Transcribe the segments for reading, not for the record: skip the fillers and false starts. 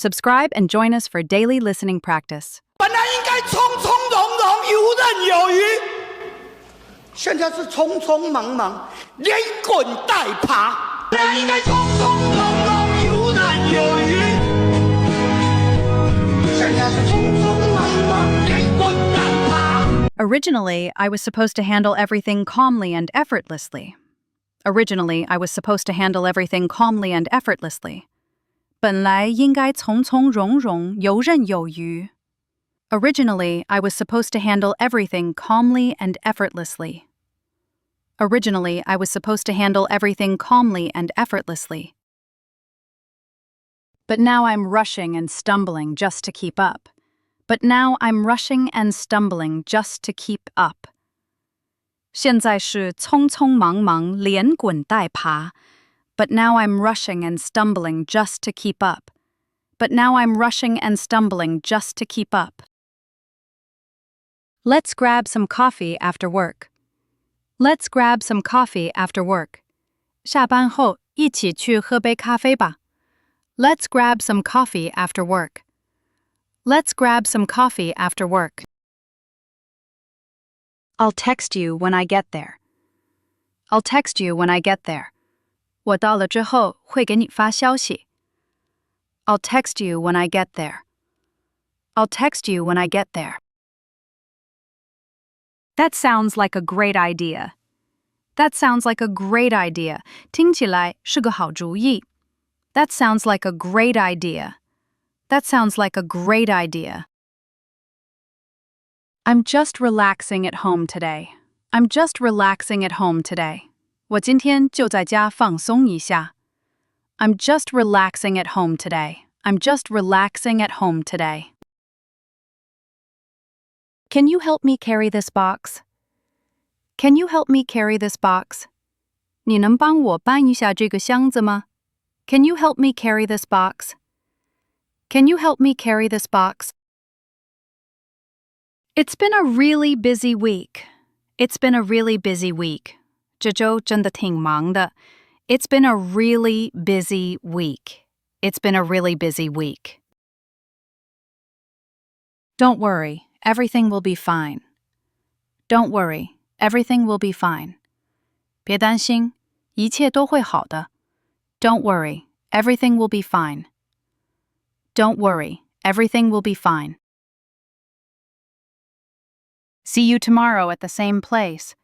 Subscribe and join us for daily listening practice. 本来应该从从容容、游刃有余，现在是匆匆忙忙、连滚带爬。本来应该从从容容、游刃有余，现在是匆匆忙忙、连滚带爬。 Originally, I was supposed to handle everything calmly and effortlessly. Originally, I was supposed to handle everything calmly and effortlessly. 本来应该从从容容、游刃有余。Originally, I was supposed to handle everything calmly and effortlessly. Originally, I was supposed to handle everything calmly and effortlessly. But now I'm rushing and stumbling just to keep up. But now I'm rushing and stumbling just to keep up. 现在是匆匆忙忙连滚带爬. But now I'm rushing and stumbling just to keep up. But now I'm rushing and stumbling just to keep up. Let's grab some coffee after work. Let's grab some coffee after work. 下班后一起去喝杯咖啡吧. Let's grab some coffee after work. Let's grab some coffee after work. I'll text you when I get there. I'll text you when I get there. 我到了之后会给你发消息. I'll text you when I get there. I'll text you when I get there. That sounds like a great idea. That sounds like a great idea. 听起来是个好主意. That sounds like a great idea. That sounds like a great idea. I'm just relaxing at home today. I'm just relaxing at home today. 我今天就在家放松一下. I'm just relaxing at home today. I'm just relaxing at home today. Can you help me carry this box? Can you help me carry this box? 你能帮我搬一下这个箱子吗? Can you help me carry this box? Can you help me carry this box? It's been a really busy week. It's been a really busy week. 这周真的挺忙的. It's been a really busy week. It's been a really busy week. Don't worry, everything will be fine. Don't worry, everything will be fine. 别担心，一切都会好的. Don't worry, everything will be fine. Don't worry, everything will be fine. See you tomorrow at the same place.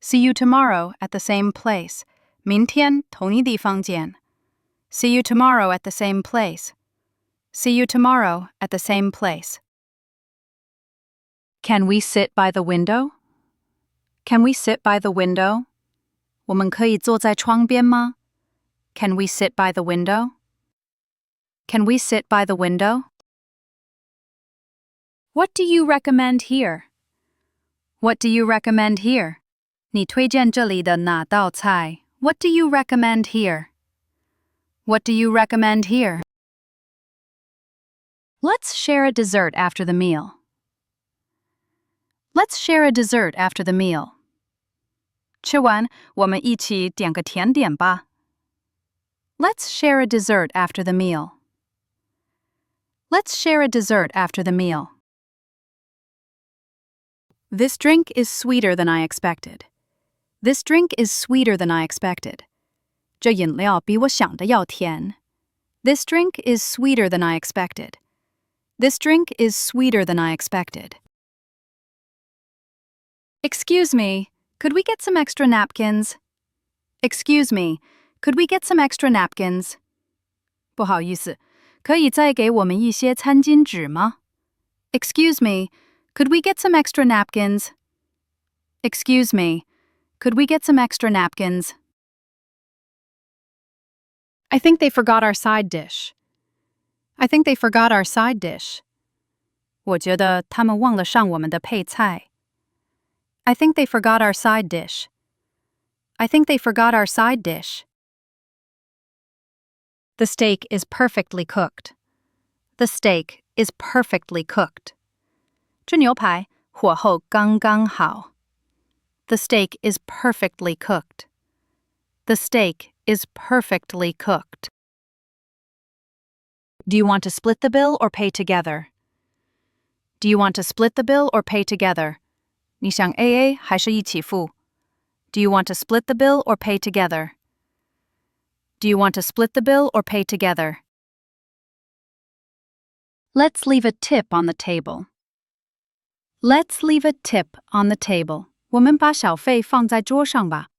See you tomorrow at the same place. 明天同一地方见. See you tomorrow at the same place. See you tomorrow at the same place. Can we sit by the window? Can we sit by the window? 我们可以坐在窗边吗? Can we sit by the window? Can we sit by the window? What do you recommend here? What do you recommend here? 你推荐这里的哪道菜? What do you recommend here? What do you recommend here? Let's share a dessert after the meal. Let's share a dessert after the meal. 吃完，我们一起点个甜点吧. Let's share a dessert after the meal. Let's share a dessert after the meal. This drink is sweeter than I expected. This drink is sweeter than I expected. 这饮料比我想的要甜. This drink is sweeter than I expected. This drink is sweeter than I expected. Excuse me, could we get some extra napkins? Excuse me, could we get some extra napkins? 不好意思，可以再给我们一些餐巾纸吗? Excuse me, could we get some extra napkins? Excuse me, could we get some extra napkins? I think they forgot our side dish. I think they forgot our side dish. 我觉得他们忘了上我们的配菜. I think they forgot our side dish. I think they forgot our side dish. The steak is perfectly cooked. The steak is perfectly cooked. 这牛排火候刚刚好. The steak is perfectly cooked. The steak is perfectly cooked. Do you want to split the bill or pay together? Do you want to split the bill or pay together? 你想 AA 还是一起付？ Do you want to split the bill or pay together? Do you want to split the bill or pay together? Let's leave a tip on the table. Let's leave a tip on the table. 我们把小费放在桌上吧。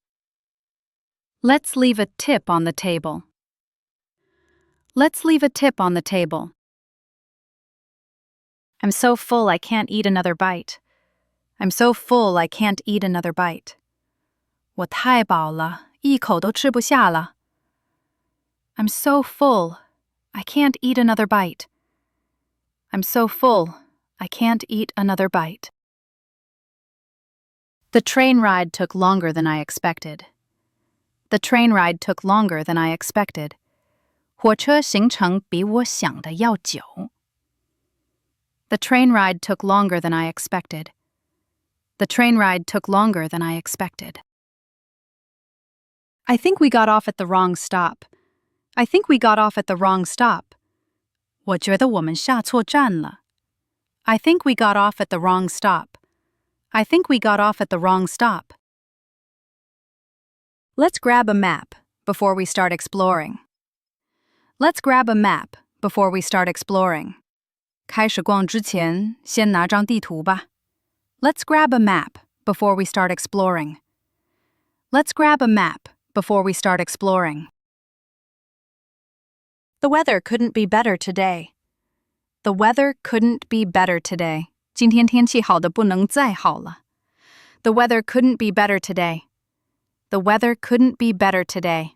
Let's leave a tip on the table. Let's leave a tip on the table. I'm so full I can't eat another bite. I'm so full I can't eat another bite. 我太饱了，一口都吃不下了。I'm so full, I can't eat another bite. I'm so full, I can't eat another bite. The train ride took longer than I expected. The train ride took longer than I expected. 火车行程比我想的要久。The train ride took longer than I expected. The train ride took longer than I expected. I think we got off at the wrong stop. I think we got off at the wrong stop. 我觉得我们下错站了。I think we got off at the wrong stop. I think we got off at the wrong stop. Let's grab a map before we start exploring. Let's grab a map before we start exploring. 开始逛之前，先拿张地图吧。Let's grab a map before we start exploring. Let's grab a map before we start exploring. The weather couldn't be better today. The weather couldn't be better today. 今天天气好得不能再好了。The weather couldn't be better today. The weather couldn't be better today.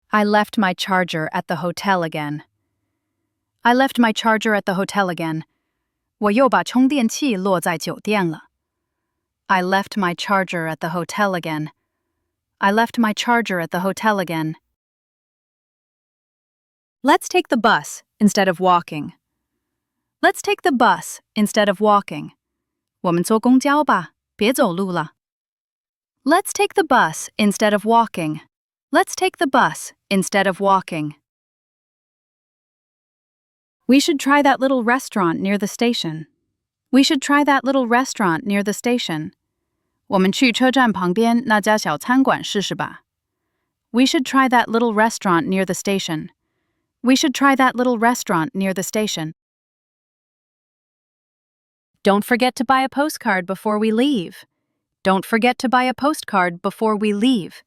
I left my charger at the hotel again. I left my charger at the hotel again. 我又把充电器落在酒店了。I left my charger at the hotel again. I left my charger at the hotel again. Let's take the bus instead of walking. Let's take the bus instead of walking. 我们坐公交吧，别走路了。Let's take the bus instead of walking. Let's take the bus instead of walking. We should try that little restaurant near the station. We should try that little restaurant near the station. 我们去车站旁边那家小餐馆试试吧。We should try that little restaurant near the station. We should try that little restaurant near the station. Don't forget to buy a postcard before we leave. Don't forget to buy a postcard before we leave.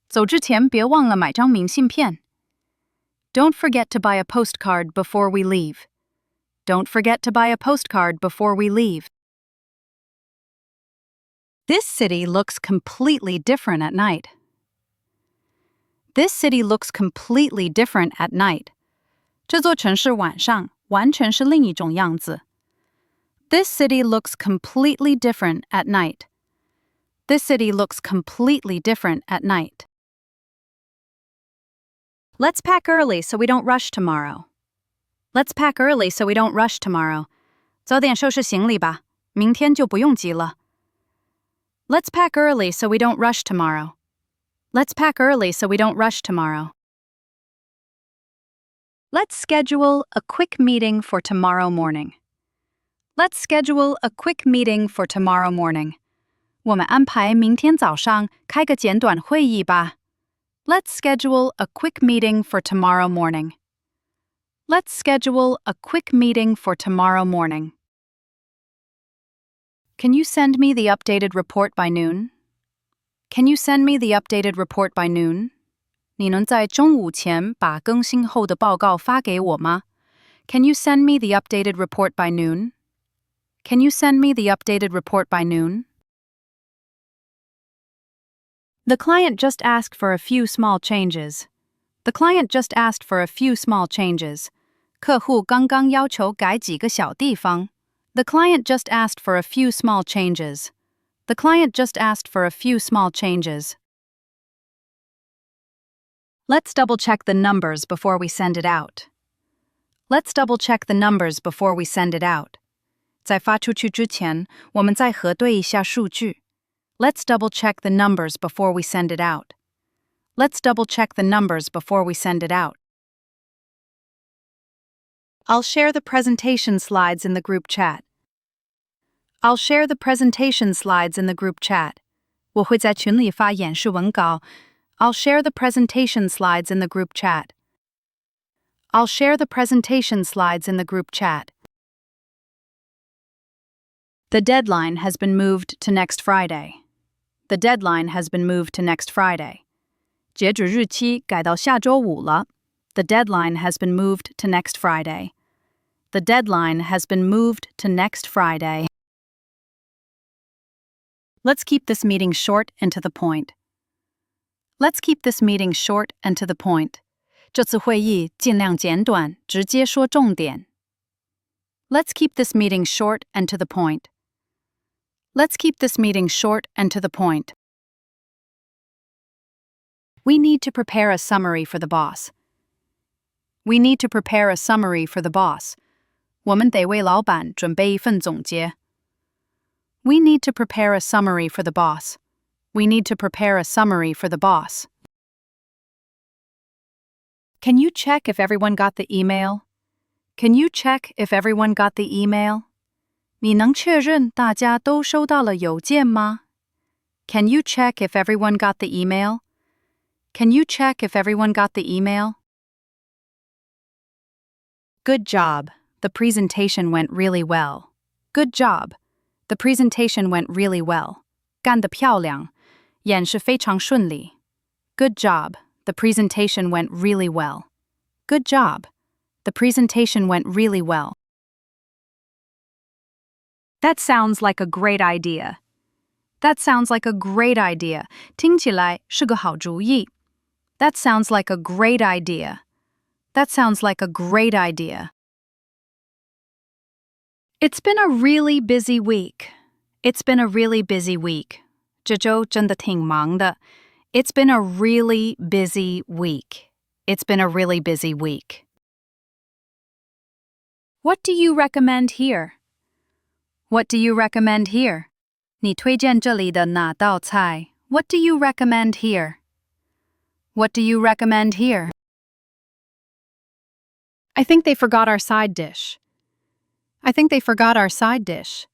走之前别忘了买张明信片。Don't forget to buy a postcard before we leave. Don't forget to buy a postcard before we leave. This city looks completely different at night. This city looks completely different at night. 这座城市晚上完全是另一种样子。This city looks completely different at night. This city looks completely different at night. Let's pack early so we don't rush tomorrow. Let's pack early so we don't rush tomorrow. 早点收拾行李吧，明天就不用急了。Let's pack early so we don't rush tomorrow. Let's pack early so we don't rush tomorrow. Let's schedule a quick meeting for tomorrow morning. Let's schedule a quick meeting for tomorrow morning. 我们安排明天早上开个简短会议吧。Let's schedule a quick meeting for tomorrow morning. Let's schedule a quick meeting for tomorrow morning. Can you send me the updated report by noon? Can you send me the updated report by noon? 你能在中午前把更新后的报告发给我吗？ Can you send me the updated report by noon? Can you send me the updated report by noon? The client just asked for a few small changes. The client just asked for a few small changes. 客户刚刚要求改几个小地方。The client just asked for a few small changes. The client just asked for a few small changes. Let's double-check the numbers before we send it out. Let's double-check the numbers before we send it out. 在发出去之前，我们再核对一下数据。Let's double-check the numbers before we send it out. Let's double-check the numbers before we send it out. I'll share the presentation slides in the group chat. I'll share the presentation slides in the group chat. 我会在群里发演示文稿。I'll share the presentation slides in the group chat. I'll share the presentation slides in the group chat. The deadline has been moved to next Friday. The deadline has been moved to next Friday. 截止日期改到下周五了。The deadline has been moved to next Friday. The deadline has been moved to next Friday. Let's keep this meeting short and to the point. Let's keep this meeting short and to the point. 这次会议尽量简短，直接说重点。Let's keep this meeting short and to the point. Let's keep this meeting short and to the point. We need to prepare a summary for the boss. We need to prepare a summary for the boss. 我们得为老板准备一份总结。We need to prepare a summary for the boss. We need to prepare a summary for the boss. Can you check if everyone got the email? Can you check if everyone got the email? 你能确认大家都收到了邮件吗？ Can you check if everyone got the email? Can you check if everyone got the email? Good job. The presentation went really well. Good job. The presentation went really well. 干得漂亮，演示非常顺利。Good job. The presentation went really well. Good job. The presentation went really well. That sounds like a great idea. That sounds like a great idea. 听起来是个好主意。That sounds like a great idea. That sounds like a great idea. It's been a really busy week. It's been a really busy week. 这周真的挺忙的。It's been a really busy week. It's been a really busy week. What do you recommend here? What do you recommend here? 你推荐这里的哪道菜？ What do you recommend here? What do you recommend here? I think they forgot our side dish. I think they forgot our side dish.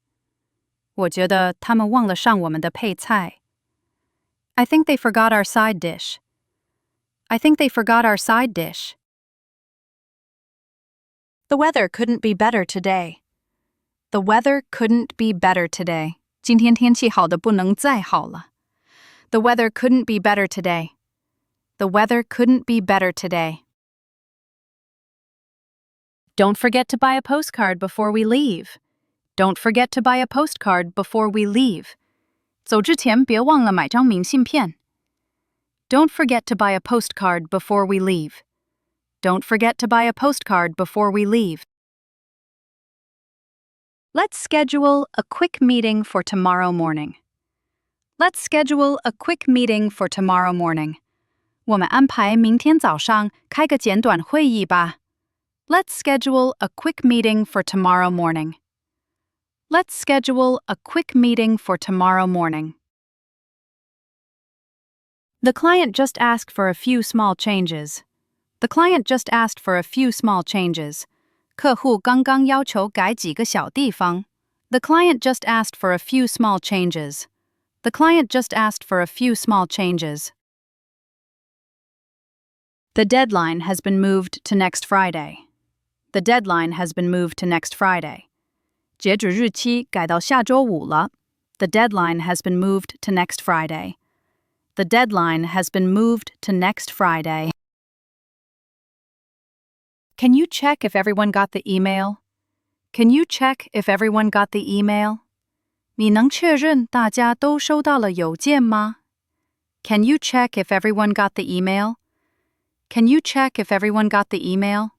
我觉得他们忘了上我们的配菜。I think they forgot our side dish. I think they forgot our side dish. The weather couldn't be better today. The weather couldn't be better today. 今天天气好得不能再好了。The weather couldn't be better today. The weather couldn't be better today. Don't forget to buy a postcard before we leave. Don't forget to buy a postcard before we leave. 走之前别忘了买张明信片。Don't forget to buy a postcard before we leave. Don't forget to buy a postcard before we leave. Let's schedule a quick meeting for tomorrow morning. Let's schedule a quick meeting for tomorrow morning. 我们安排明天早上开个简短会议吧。Let's schedule a quick meeting for tomorrow morning. Let's schedule a quick meeting for tomorrow morning. The client just asked for a few small changes. The client just asked for a few small changes. 客户刚刚要求改几个小地方。The client just asked for a few small changes. The client just asked for a few small changes. The deadline has been moved to next Friday. The deadline has been moved to next Friday. 截止日期改到下周五了。The deadline has been moved to next Friday. The deadline has been moved to next Friday. Can you check if everyone got the email? Can you check if everyone got the email? 你能确认大家都收到了邮件吗？ Can you check if everyone got the email? Can you check if everyone got the email?